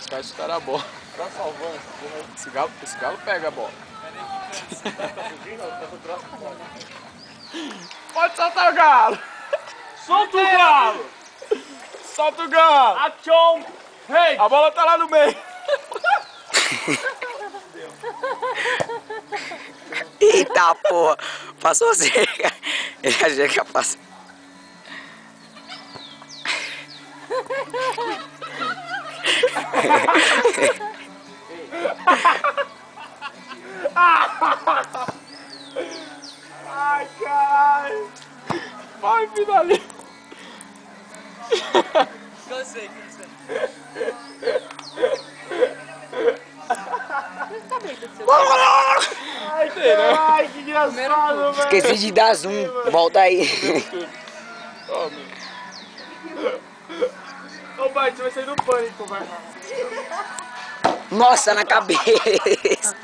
Os caras chutaram a bola. Tá salvando essa porra aí. Esse galo pega a bola. Pode soltar o galo! Solta o galo! Solta o galo! Action! Hey! A bola tá lá no meio! Eita porra! Passou cerca! Ele achou que ia passar. Ai, caralho! Vai, finaliza! Cansei. Ai, caralho, que engraçado, velho! Esqueci de dar zoom. Volta aí. Ó, meu. Ô, pai, você vai sair do pânico, vai. Nossa, na cabeça.